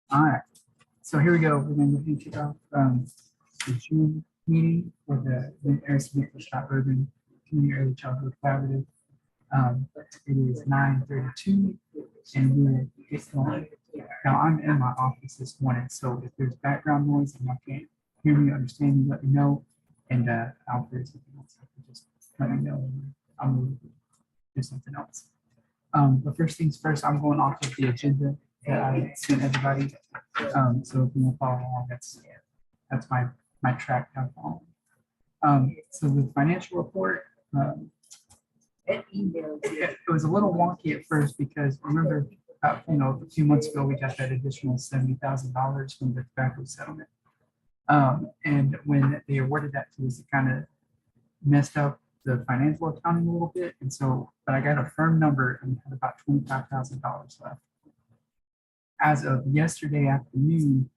All right, so here we go. We're going to kick off the June meeting for the Air Smith for Scott Urban Community Early Childhood Collaborative. It is 9:32 and we will get going. Now I'm in my office this morning, so if there's background noise and you can't hear me, understand me, let me know. And I'll do something else. Just let me know. I'm going to do something else. But first things first, I'm going off of the agenda that I sent everybody. So if you want to follow along, that's my track I'm following. So the financial report, it was a little wonky at first because remember, a few months ago, we got that additional $70,000 from the tobacco settlement. And when they awarded that to us, it kind of messed up the financial accounting a little bit. And so, but I got a firm number and had about $25,000 left. As of yesterday afternoon,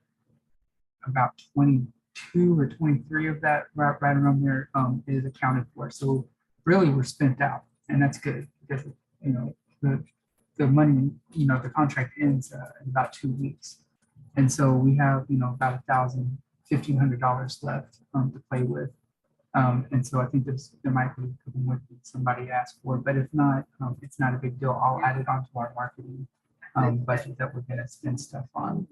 about 22 or 23 of that, right around there, is accounted for. So really, we're spent out, and that's good because the money, the contract ends in about 2 weeks, and so we have about $1,500 left to play with. And so I think there might be a couple more things somebody asked for, but if not, it's not a big deal. I'll add it onto our marketing budget that we're going to spend stuff on.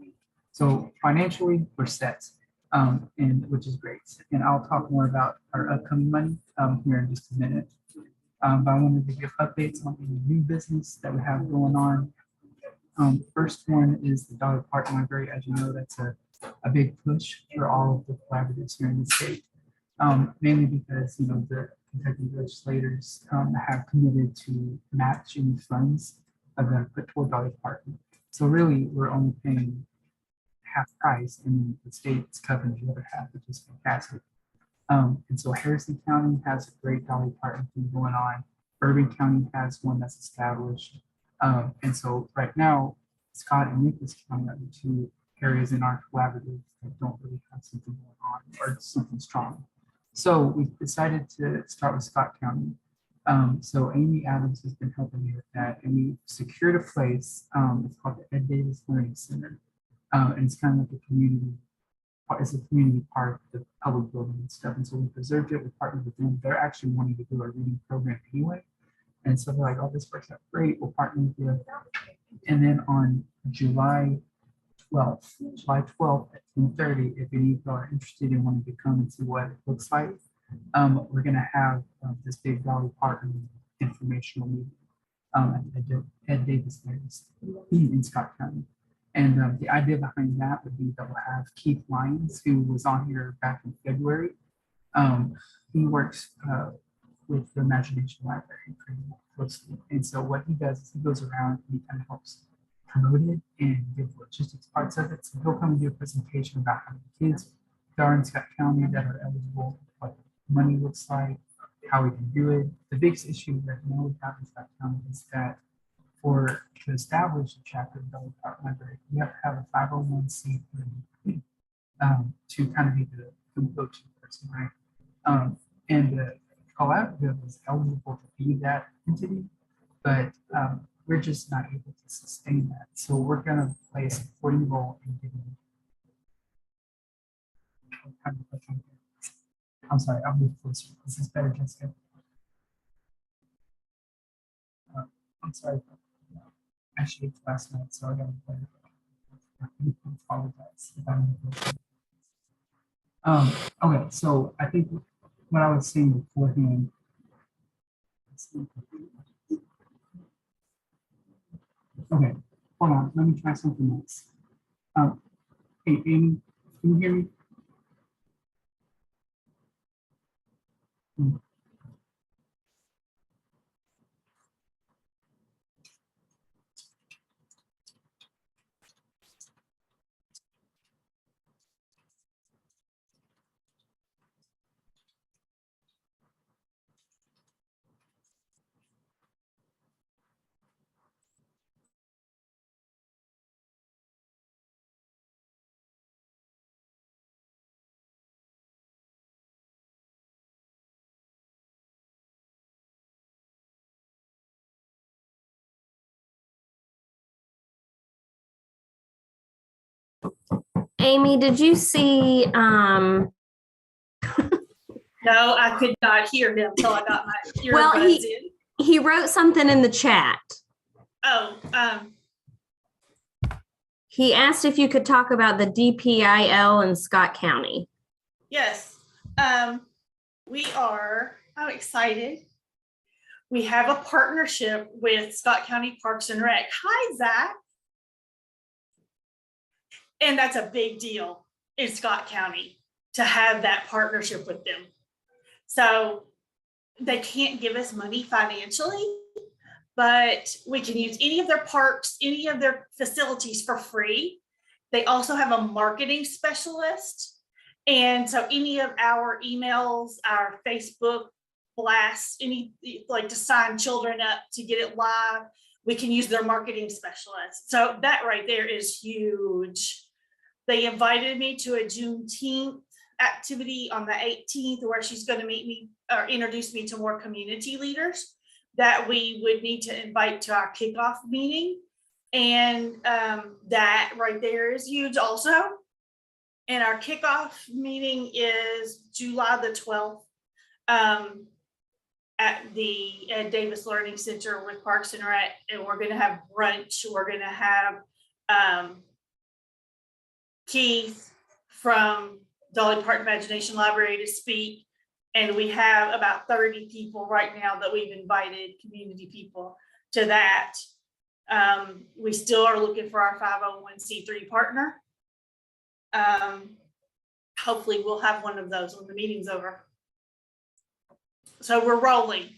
So financially, we're set, and which is great. And I'll talk more about our upcoming money here in just a minute. But I wanted to give updates on any new business that we have going on. First one is the Dolly Parton Library. As you know, that's a big push for all of the collaboratives here in the state. Mainly because the Kentucky legislators have committed to match any funds of them put toward Dolly Parton. So really, we're only paying half price, and the state's covering the other half, which is fantastic. And so Harrison County has a great Dolly Parton thing going on. Urban County has one that's established. And so right now, Scott and Nicholas County are the two areas in our collaborative that don't really have something going on or something strong. So we decided to start with Scott County. So Amy Adams has been helping me with that, and we secured a place. It's called the Ed Davis Learning Center, and it's kind of like a community. It's a community park, the public building and stuff. And so we preserved it. We partnered with them. They're actually wanting to do a reading program anyway, and so they're like, "Oh, this works out great. We'll partner with you." And then on July 12th at 10:30, if any of you are interested in wanting to come and see what it looks like, we're going to have this big Dolly Parton informational meeting at Ed Davis in Scott County. And the idea behind that would be that we'll have Keith Lyons, who was on here back in February. He works with the Imagination Library pretty closely. And so what he does is he goes around and he kind of helps promote it and give logistics parts of it. So he'll come and do a presentation about how many kids there are in Scott County that are eligible, what money looks like, how we can do it. The biggest issue that we have in Scott County is that to establish a chapter of Dolly Parton Library, you have to have a 501c3 to kind of be the go-to person, right? And the collaborative is eligible to be that entity, but we're just not able to sustain that. So we're going to play a supporting role in getting. I'm sorry, I'll move closer. This is better, Jessica. I'm sorry. I shaved last night, so I got to play. I apologize. Okay, so I think what I was saying beforehand. Okay, hold on. Let me try something else. Hey, Amy, can you hear me? Amy, did you see, No, I could not hear him until I got my Well, earbuds in. he wrote something in the chat. Oh, He asked if you could talk about the DPIL in Scott County. yes. I'm excited. We have a partnership with Scott County Parks and Rec. Hi, Zach. And that's a big deal in Scott County to have that partnership with them. So they can't give us money financially, but we can use any of their parks, any of their facilities for free. They also have a marketing specialist. And so any of our emails, our Facebook blasts, any like to sign children up to get it live, we can use their marketing specialist. So that right there is huge. They invited me to a Juneteenth activity on the 18th where she's going to meet me or introduce me to more community leaders that we would need to invite to our kickoff meeting. And that right there is huge also. And our kickoff meeting is July the 12th at the Ed Davis Learning Center with Parks and Rec. And we're going to have brunch. We're going to have Keith from Dolly Parton Imagination Library to speak. And we have about 30 people right now that we've invited, community people, to that. We still are looking for our 501c3 partner. Hopefully we'll have one of those when the meeting's over. So we're rolling.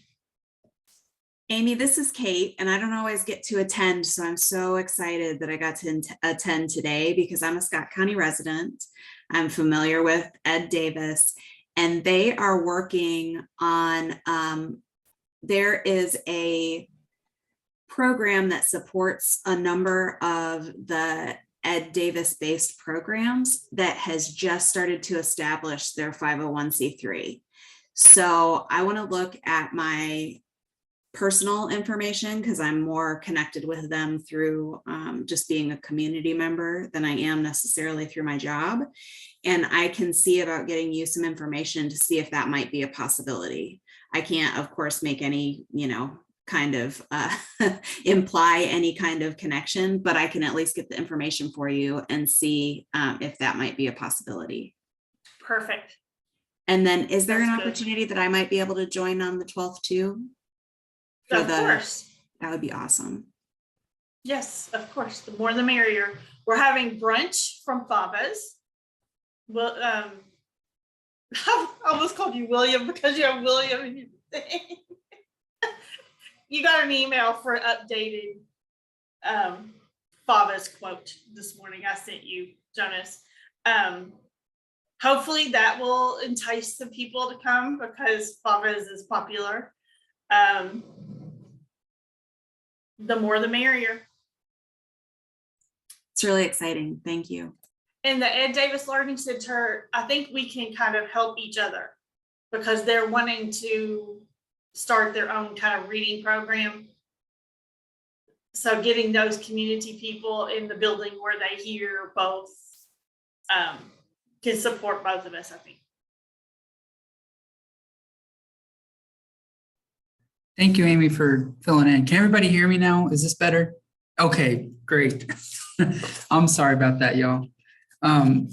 Amy, this is Kate, and I don't always get to attend, so I'm so excited that I got to attend today because I'm a Scott County resident. I'm familiar with Ed Davis, and they are working on, there is a program that supports a number of the Ed Davis based programs that has just started to establish their 501c3. So I want to look at my personal information because I'm more connected with them through just being a community member than I am necessarily through my job. And I can see about getting you some information to see if that might be a possibility. I can't, of course, make any, kind of imply any kind of connection, but I can at least get the information for you and see if that might be a possibility. Perfect. And then is there That's an good. opportunity that I might be able to join on the 12th too? Of course. That would be awesome. Yes, of course. The more the merrier. We're having brunch from Faba's. Well, I almost called you William because you have William in your thing. You got an email for an updated Faba's quote this morning. I sent you, Jonas. Hopefully that will entice some people to come because Faba's is popular. The more the merrier. It's really exciting. Thank you. And the Ed Davis Learning Center, I think we can kind of help each other because they're wanting to start their own kind of reading program. So getting those community people in the building where they hear both can support both of us, I think. Thank you, Amy, for filling in. Can everybody hear me now? Is this better? Okay, great. I'm sorry about that, y'all. The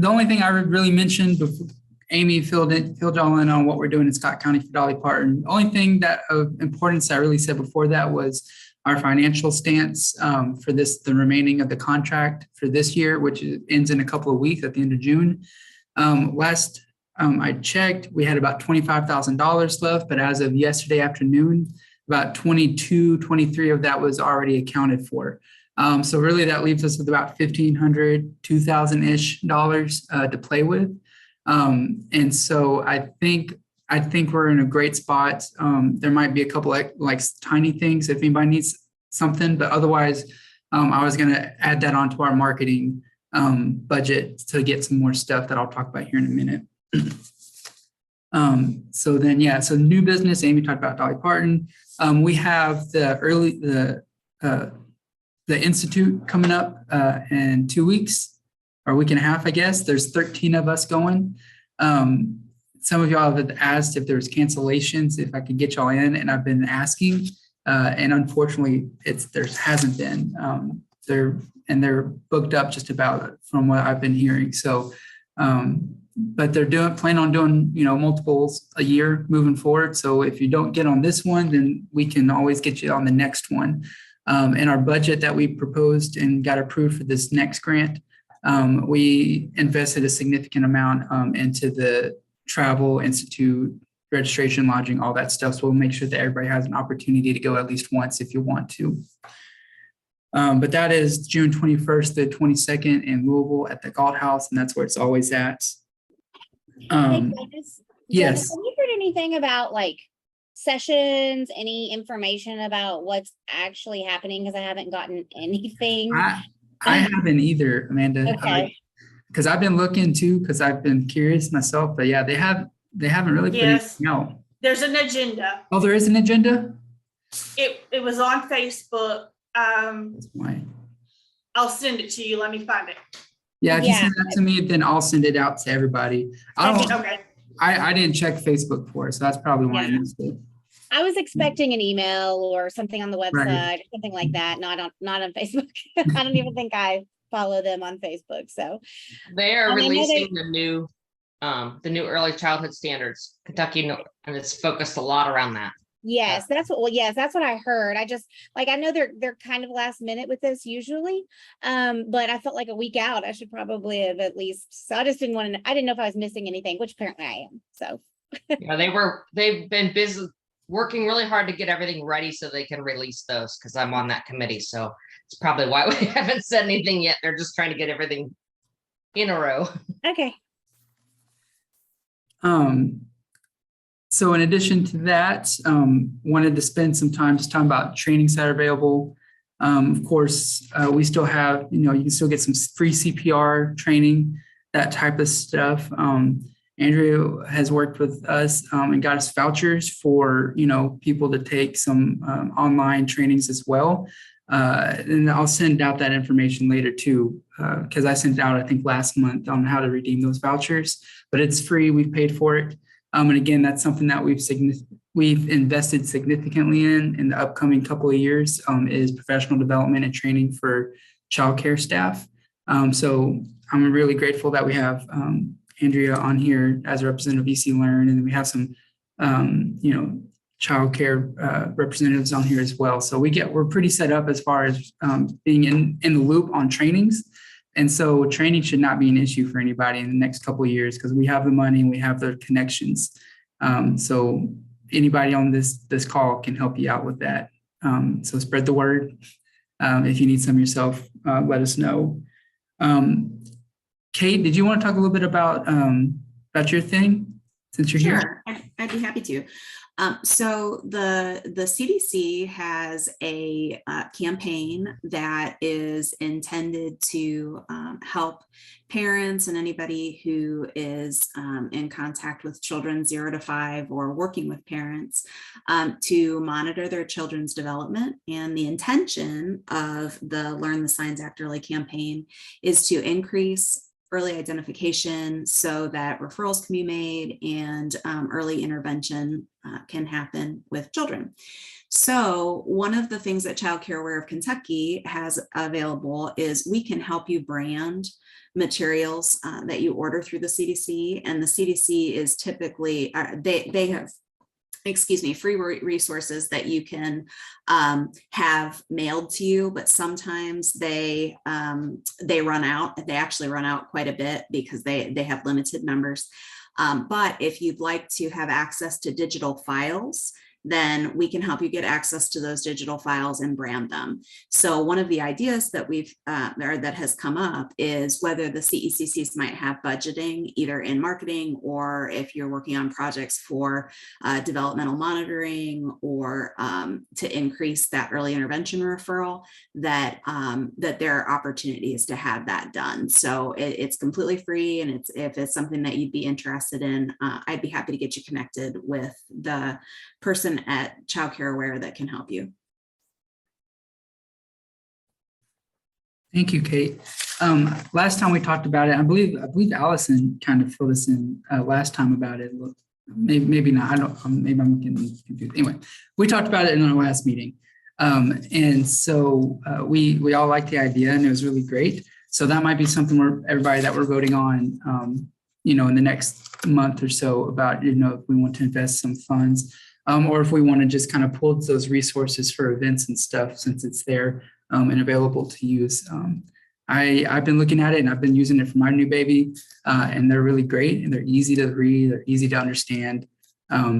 only thing I would really mention before Amy filled y'all in on what we're doing in Scott County for Dolly Parton. The only thing that of importance I really said before that was our financial stance for the remaining of the contract for this year, which ends in a couple of weeks at the end of June. I checked, we had about $25,000 left, but as of yesterday afternoon, about 23 of that was already accounted for. So really that leaves us with about $1,500, $2,000-ish to play with. And so I think we're in a great spot. There might be a couple like tiny things if anybody needs something, but otherwise I was gonna add that onto our marketing budget to get some more stuff that I'll talk about here in a minute. So new business, Amy talked about Dolly Parton. We have the the Institute coming up in 2 weeks or a week and a half, I guess. There's 13 of us going. Some of y'all have asked if there's cancellations, if I could get y'all in, and I've been asking. And unfortunately, there hasn't been. They're booked up just about from what I've been hearing. So, but they're plan on doing, multiples a year moving forward. So if you don't get on this one, then we can always get you on the next one. In our budget that we proposed and got approved for this next grant, we invested a significant amount into the travel, institute, registration, lodging, all that stuff. So we'll make sure that everybody has an opportunity to go at least once if you want to. But that is June 21st to 22nd in Louisville at the Galt House, and that's where it's always at. Yes. Have you heard anything about like sessions, any information about what's actually happening? Because I haven't gotten anything. I haven't either, Amanda. Okay. Because I've been looking too, because I've been curious myself. But yeah, they haven't really put Yes. anything out. There's an agenda. Oh, there is an agenda? It was on Facebook. That's why. I'll send it to you. Let me find it. Yeah, if you Yeah. send that to me, then I'll send it out to everybody. Okay. I didn't check Facebook for it, so that's probably why I Yeah. missed it. I was expecting an email or something on the website, Right. or something like that, not on Facebook. I don't even think I follow them on Facebook. So They are I know releasing the new early childhood standards, Kentucky, and it's focused a lot around that. yes, that's what I heard. I know they're kind of last minute with this usually. But I felt like a week out, I should probably have at least, so I just didn't want to, I didn't know if I was missing anything, which apparently I am. So Yeah, they've been busy working really hard to get everything ready so they can release those, because I'm on that committee. So it's probably why we haven't said anything yet. They're just trying to get everything in a row. okay. So in addition to that, wanted to spend some time just talking about trainings that are available. Of course, we still have, you can still get some free CPR training, that type of stuff. Andrew has worked with us and got us vouchers for, people to take some online trainings as well. And I'll send out that information later too, because I sent out, I think, last month on how to redeem those vouchers, but it's free. We've paid for it. And again, that's something that we've invested significantly in the upcoming couple of years, is professional development and training for childcare staff. So I'm really grateful that we have Andrea on here as a representative of EC Learn, and then we have some, childcare representatives on here as well. So we're pretty set up as far as being in the loop on trainings. And so training should not be an issue for anybody in the next couple of years, because we have the money and we have the connections. So anybody on this call can help you out with that. So spread the word. If you need some yourself, let us know. Kate, did you want to talk a little bit about your thing since you're here? Sure, I'd be happy to. So the CDC has a campaign that is intended to help parents and anybody who is in contact with children 0 to 5 or working with parents to monitor their children's development. And the intention of the Learn the Signs Act Early campaign is to increase early identification so that referrals can be made and early intervention can happen with children. So one of the things that Child Care Aware of Kentucky has available is we can help you brand materials that you order through the CDC, and the CDC is typically, they have free resources that you can have mailed to you, but sometimes they run out. They actually run out quite a bit because they have limited numbers. But if you'd like to have access to digital files, then we can help you get access to those digital files and brand them. So one of the ideas that that has come up is whether the CECCs might have budgeting either in marketing, or if you're working on projects for developmental monitoring or to increase that early intervention referral, that there are opportunities to have that done. So it's completely free, and if it's something that you'd be interested in, I'd be happy to get you connected with the person at Child Care Aware that can help you. Thank you, Kate. Last time we talked about it, I believe Allison kind of filled us in last time about it. Look, maybe not. I don't. Maybe I'm getting confused. Anyway, we talked about it in our last meeting, and so we all liked the idea, and it was really great. So that might be something where everybody that we're voting on, in the next month or so about, if we want to invest some funds, or if we want to just kind of pull those resources for events and stuff since it's there. And available to use. I've been looking at it and I've been using it for my new baby, and they're really great and they're easy to read, they're easy to understand.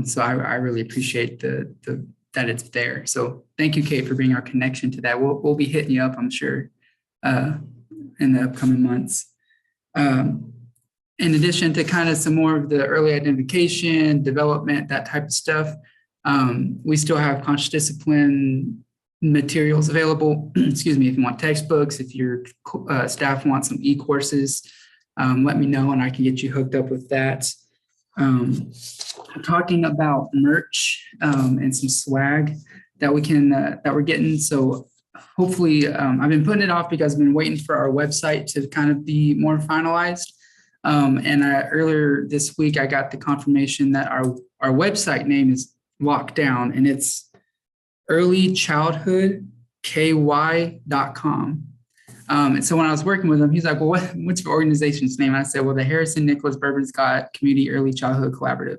So I really appreciate that it's there. So thank you, Kate, for being our connection to that. We'll be hitting you up, I'm sure, in the upcoming months. In addition to kind of some more of the early identification, development, that type of stuff, we still have conscious discipline materials available. Excuse me, if you want textbooks, if your staff wants some e-courses, let me know and I can get you hooked up with that. Talking about merch and some swag that we're getting. So hopefully, I've been putting it off because I've been waiting for our website to kind of be more finalized. And earlier this week, I got the confirmation that our website name is locked down and it's earlychildhoodky.com. And so when I was working with him, he's like, well, what's your organization's name? And I said, well, the Harrison Nicholas Bourbon Scott Community Early Childhood Collaborative.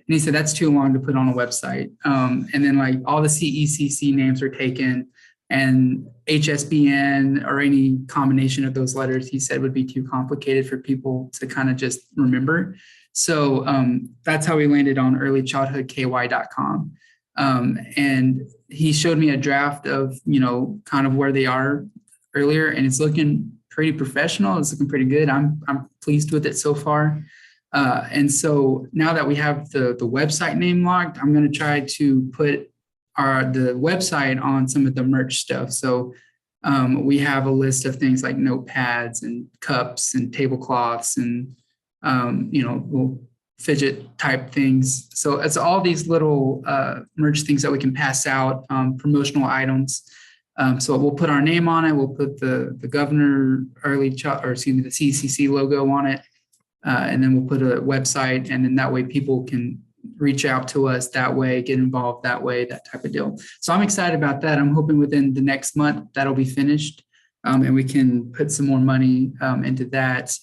And he said, that's too long to put on a website. And then like all the CECC names were taken and HSBN or any combination of those letters, he said would be too complicated for people to kind of just remember. So that's how we landed on earlychildhoodky.com. And he showed me a draft of, kind of where they are earlier, and it's looking pretty professional. It's looking pretty good. I'm pleased with it so far. And so now that we have the website name locked, I'm going to try to put the website on some of the merch stuff. So we have a list of things like notepads and cups and tablecloths and, we'll fidget type things. So it's all these little merch things that we can pass out, promotional items. So we'll put our name on it. We'll put the governor the CCC logo on it. And then we'll put a website, and then that way people can reach out to us that way, get involved that way, that type of deal. So I'm excited about that. I'm hoping within the next month that'll be finished. And we can put some more money into that,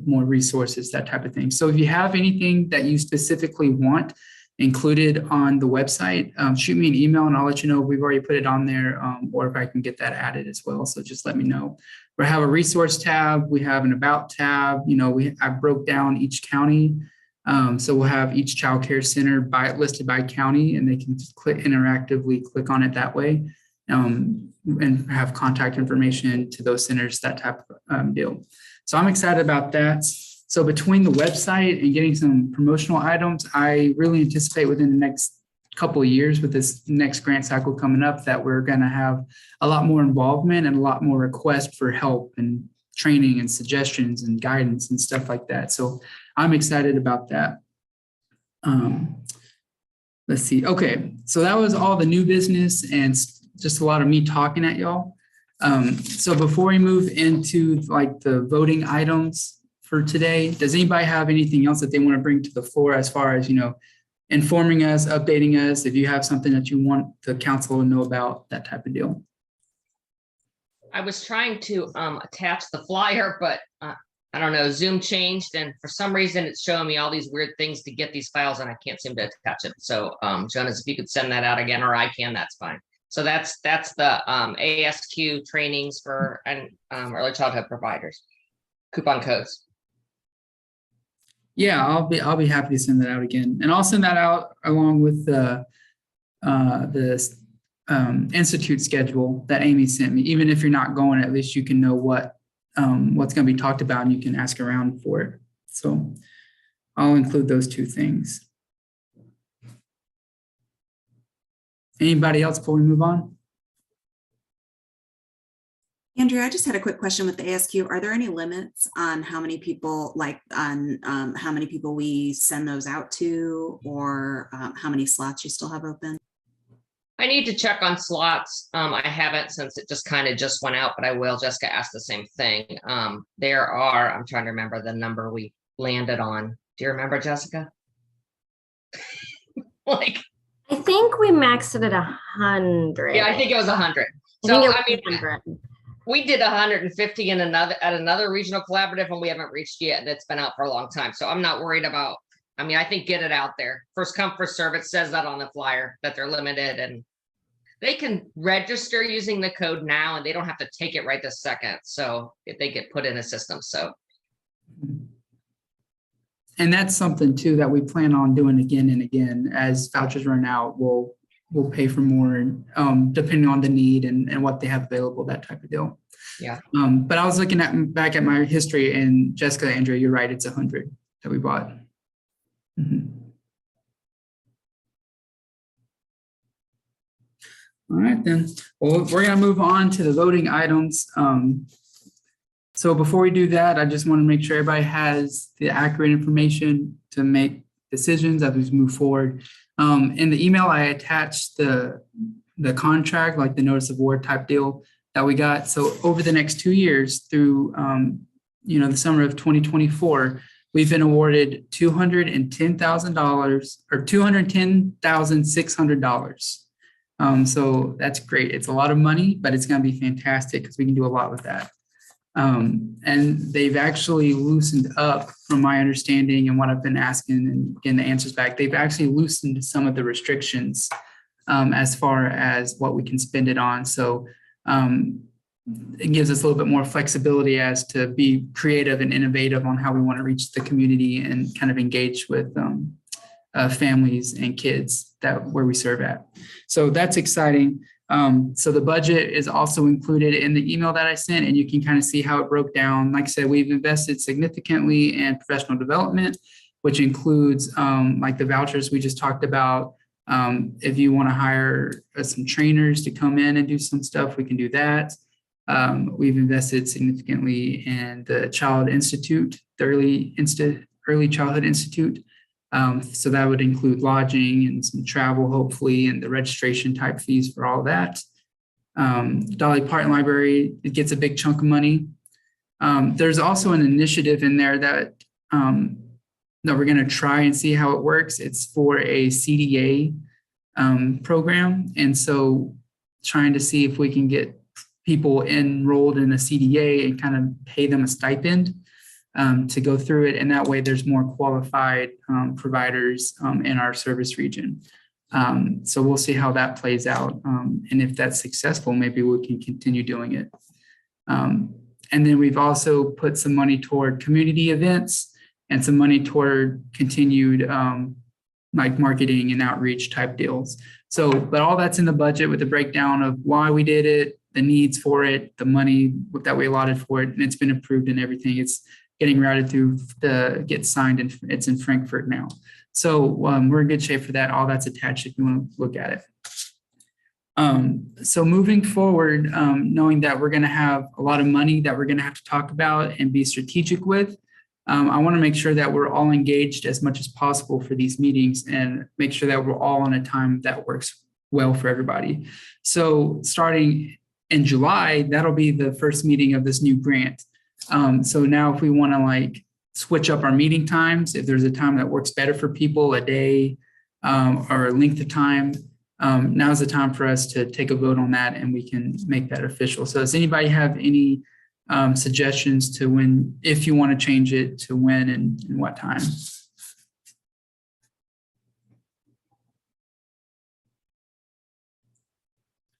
more resources, that type of thing. So if you have anything that you specifically want included on the website, shoot me an email and I'll let you know if we've already put it on there, or if I can get that added as well. So just let me know. We have a resource tab. We have an about tab. I broke down each county. So we'll have each child care center listed by county, and they can just interactively click on it that way. And have contact information to those centers, that type of deal. So I'm excited about that. So between the website and getting some promotional items, I really anticipate within the next couple of years with this next grant cycle coming up that we're going to have a lot more involvement and a lot more requests for help and training and suggestions and guidance and stuff like that. So I'm excited about that. Let's see. Okay, so that was all the new business and just a lot of me talking at y'all. So before we move into like the voting items for today, does anybody have anything else that they want to bring to the floor as far as, informing us, updating us, if you have something that you want the council to know about, that type of deal? I was trying to attach the flyer, but I don't know, Zoom changed, and for some reason it's showing me all these weird things to get these files and I can't seem to attach it. So Jonas, if you could send that out again, or I can, that's fine. So that's the ASQ trainings for early childhood providers, coupon codes. Yeah, I'll be happy to send that out again, and I'll send that out along with the institute schedule that Amy sent me. Even if you're not going, at least you can know what's going to be talked about, and you can ask around for it. So I'll include those two things. Anybody else before we move on? Andrea, I just had a quick question with the ASQ. Are there any limits on how many people, how many people we send those out to, or how many slots you still have open? I need to check on slots. I haven't since it just kind of just went out, but I will. Jessica asked the same thing. I'm trying to remember the number we landed on. Do you remember, Jessica? Like, I think we maxed it at 100. yeah, I think it was 100. I So, think it I was mean, 100. we did 150 in another regional collaborative, and we haven't reached yet, and it's been out for a long time. So I'm not worried about, I mean, I think get it out there. First come, first serve. It says that on the flyer that they're limited, and they can register using the code now, and they don't have to take it right this second. So if they get put in a system. So And that's something too that we plan on doing again and again. As vouchers run out, we'll pay for more, depending on the need and what they have available, that type of deal. Yeah. But I was looking back at my history, and Jessica, Andrea, you're right, it's 100 that we bought. Mhm. All right, then. Well, we're gonna move on to the voting items. So before we do that, I just want to make sure everybody has the accurate information to make decisions as we move forward. In the email, I attached the contract, like the notice of award type deal that we got. So over the next 2 years through, the summer of 2024, we've been awarded $210,000 or $210,600. So that's great. It's a lot of money, but it's going to be fantastic because we can do a lot with that. And they've actually loosened up, from my understanding and what I've been asking and getting the answers back, they've actually loosened some of the restrictions as far as what we can spend it on. So it gives us a little bit more flexibility as to be creative and innovative on how we want to reach the community and kind of engage with families and kids where we serve at. So that's exciting. So the budget is also included in the email that I sent, and you can kind of see how it broke down. Like I said, we've invested significantly in professional development, which includes like the vouchers we just talked about. If you want to hire some trainers to come in and do some stuff, we can do that. We've invested significantly in the Child Institute, the Early Childhood Institute. So that would include lodging and some travel, hopefully, and the registration type fees for all that. Dolly Parton Library, it gets a big chunk of money. There's also an initiative in there that we're going to try and see how it works. It's for a CDA program. And so trying to see if we can get people enrolled in a CDA and kind of pay them a stipend to go through it. And that way there's more qualified providers in our service region. So we'll see how that plays out. And if that's successful, maybe we can continue doing it. And then we've also put some money toward community events and some money toward continued like marketing and outreach type deals. So, but all that's in the budget with the breakdown of why we did it, the needs for it, the money that we allotted for it, and it's been approved and everything. It's getting routed through get signed, and it's in Frankfurt now. So we're in good shape for that. All that's attached if you want to look at it. So moving forward, knowing that we're going to have a lot of money that we're going to have to talk about and be strategic with, I want to make sure that we're all engaged as much as possible for these meetings and make sure that we're all on a time that works well for everybody. So starting in July, that'll be the first meeting of this new grant. So now if we want to like switch up our meeting times, if there's a time that works better for people, a day or a length of time, now's the time for us to take a vote on that and we can make that official. So does anybody have any suggestions to when, if you want to change it to when and what time?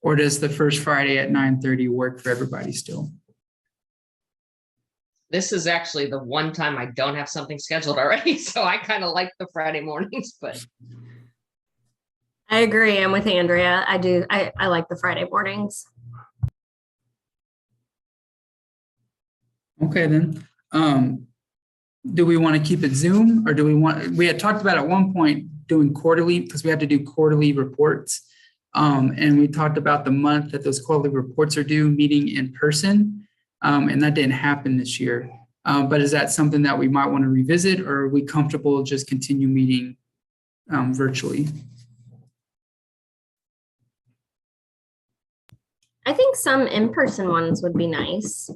Or does the first Friday at 9:30 work for everybody still? this is actually the one time I don't have something scheduled already. So I kind of like the Friday mornings, but I agree. I'm with Andrea. I like the Friday mornings. Okay, then. Do we want to keep it Zoom or we had talked about at one point doing quarterly because we had to do quarterly reports. And we talked about the month that those quarterly reports are due meeting in person. And that didn't happen this year. But is that something that we might want to revisit, or are we comfortable just continue meeting virtually? I think some in-person ones would be nice.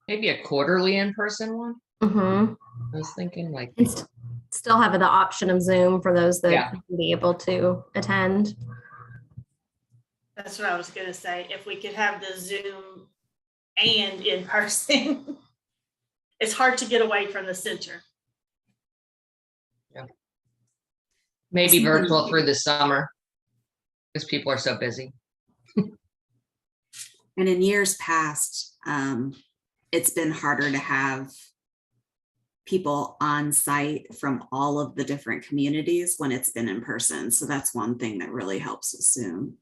Maybe a quarterly in-person one. Hmm. I was thinking like, And still have the option of Zoom for those that Yeah. can be able to attend. That's what I was gonna say. If we could have the Zoom and in person. It's hard to get away from the center. maybe Something- virtual through the summer. Because people are so busy. And in years past, it's been harder to have people on site from all of the different communities when it's been in person. So that's one thing that really helps with Zoom.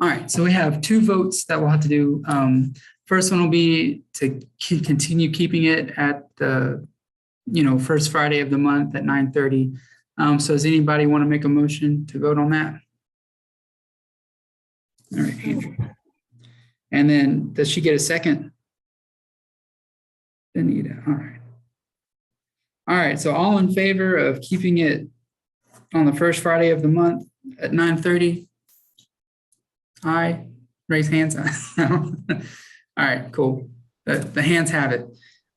All right, so we have 2 votes that we'll have to do. First one will be to continue keeping it at the, first Friday of the month at 9:30. So does anybody want to make a motion to vote on that? All right, Andrew. And then does she get a second? Anita, all right. All right, so all in favor of keeping it on the first Friday of the month at 9:30? Aye, raise hands. All right, cool. The hands have it.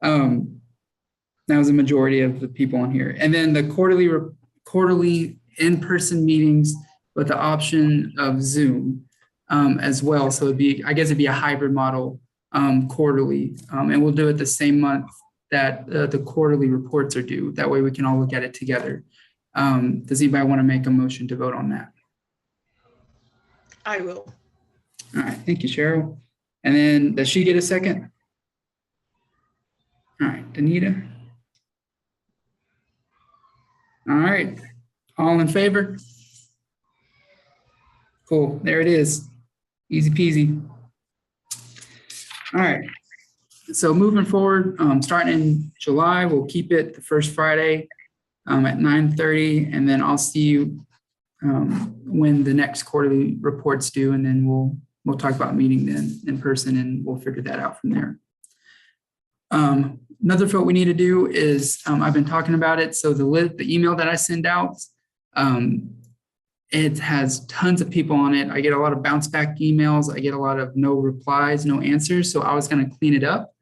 That was a majority of the people on here. And then the quarterly in-person meetings with the option of Zoom as well. So I guess it'd be a hybrid model quarterly. And we'll do it the same month that the quarterly reports are due. That way we can all look at it together. Does anybody want to make a motion to vote on that? I will. All right, thank you, Cheryl. And then does she get a second? All right, Danita. All right, all in favor? Cool, there it is. Easy peasy. All right, so moving forward, starting in July, we'll keep it the first Friday at 9:30, and then I'll see you when the next quarterly report's due, and then we'll talk about meeting then in person, and we'll figure that out from there. Another vote we need to do is, I've been talking about it. So the email that I send out, it has tons of people on it. I get a lot of bounce back emails. I get a lot of no replies, no answers. So I was going to clean it up.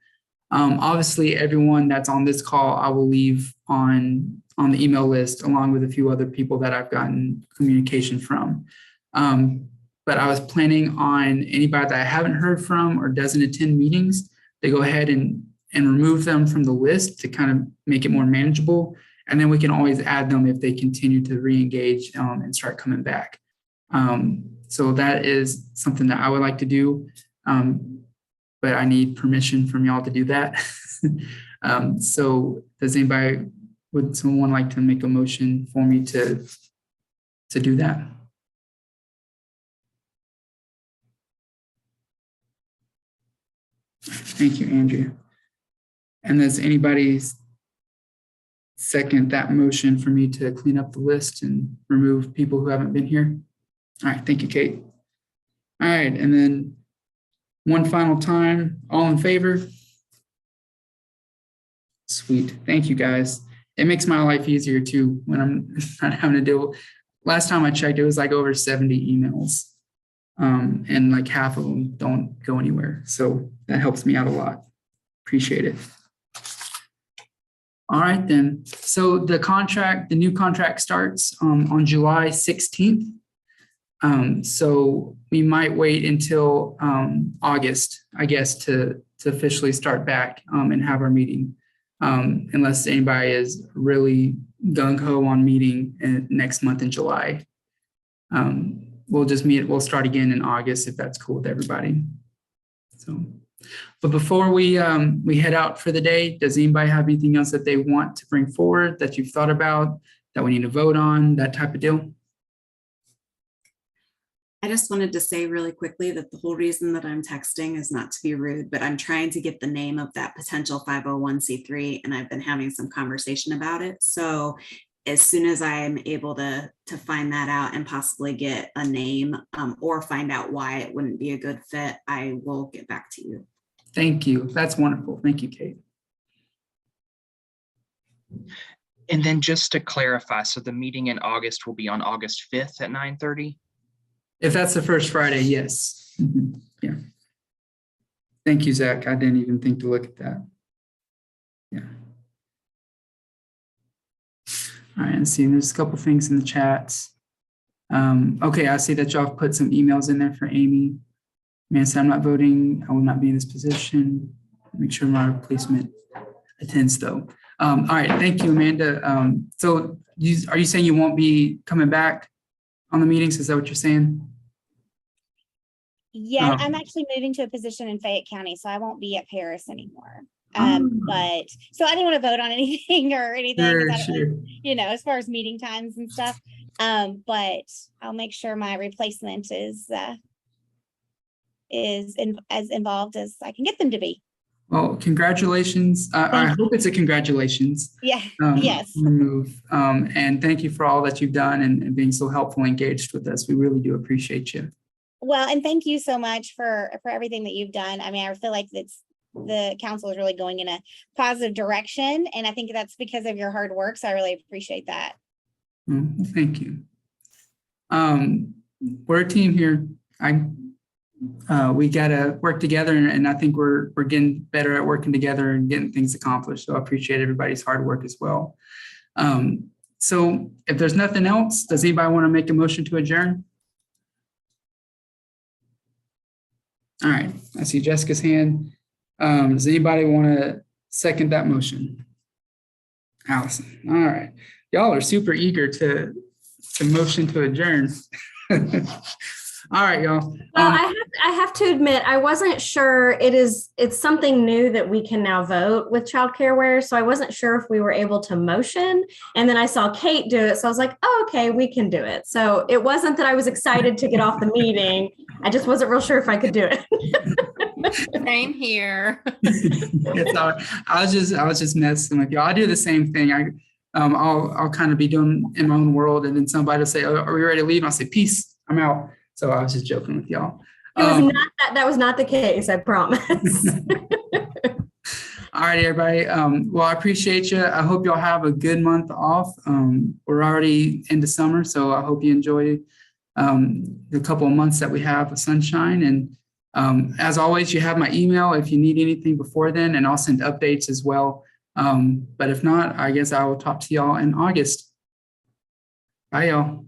Obviously, everyone that's on this call, I will leave on the email list, along with a few other people that I've gotten communication from. But I was planning on anybody that I haven't heard from or doesn't attend meetings, to go ahead and remove them from the list to kind of make it more manageable. And then we can always add them if they continue to re-engage and start coming back. So that is something that I would like to do. But I need permission from y'all to do that. So would someone like to make a motion for me to do that? Thank you, Andrea. And does anybody second that motion for me to clean up the list and remove people who haven't been here? All right, thank you, Kate. All right, and then one final time, all in favor? Sweet, thank you, guys. It makes my life easier too when I'm not having to deal. Last time I checked, it was like over 70 emails. And like half of them don't go anywhere. So that helps me out a lot. Appreciate it. All right, then. So the new contract starts on July 16th. So we might wait until August, I guess, to officially start back and have our meeting. Unless anybody is really gung-ho on meeting next month in July. We'll just meet, we'll start again in August if that's cool with everybody. So, but before we head out for the day, does anybody have anything else that they want to bring forward that you've thought about, that we need to vote on, that type of deal? I just wanted to say really quickly that the whole reason that I'm texting is not to be rude, but I'm trying to get the name of that potential 501c3, and I've been having some conversation about it. So as soon as I'm able to find that out and possibly get a name or find out why it wouldn't be a good fit, I will get back to you. Thank you. That's wonderful. Thank you, Kate. And then just to clarify, so the meeting in August will be on August 5th at 9:30? If that's the first Friday, yes. Mhm, yeah. Thank you, Zach. I didn't even think to look at that. Yeah. All right, let's see, there's a couple things in the chats. Okay, I see that y'all put some emails in there for Amy. Man said, I'm not voting. I will not be in this position. Make sure my replacement attends though. All right, thank you, Amanda. So are you saying you won't be coming back on the meetings? Is that what you're saying? Yeah, Oh. I'm actually moving to a position in Fayette County, so I won't be at Paris anymore. Oh. But so I didn't want to vote on anything or anything, 'cause Sure, I don't sure. really, you know, as far as meeting times and stuff. But I'll make sure my replacement is as involved as I can get them to be. Well, congratulations. I Thank hope it's a congratulations. Yeah, yes. On the move. And thank you for all that you've done and being so helpful and engaged with us. We really do appreciate you. Well, and thank you so much for everything that you've done. I mean, I feel like the council is really going in a positive direction, and I think that's because of your hard work. So I really appreciate that. Well, thank you. We're a team here. We gotta work together, and I think we're getting better at working together and getting things accomplished. So I appreciate everybody's hard work as well. So if there's nothing else, does anybody want to make a motion to adjourn? All right, I see Jessica's hand. Does anybody want to second that motion? Allison, all right. Y'all are super eager to motion to adjourn. All right, y'all. Well, I have to admit, I wasn't sure it's something new that we can now vote with childcare. So I wasn't sure if we were able to motion. And then I saw Kate do it. So I was like, oh, okay, we can do it. So it wasn't that I was excited to get off the meeting. I just wasn't real sure if I could do it. Same here. It's all right. I was just messing with you. I do the same thing. I'll kind of be doing in my own world, and then somebody will say, oh, are we ready to leave? And I'll say, peace, I'm out. So I was just joking with y'all. It was not that was not the case, I promise. All right, everybody. Well, I appreciate you. I hope y'all have a good month off. We're already into summer, so I hope you enjoy the couple of months that we have of sunshine. And as always, you have my email if you need anything before then, and I'll send updates as well. But if not, I guess I will talk to y'all in August. Bye, y'all.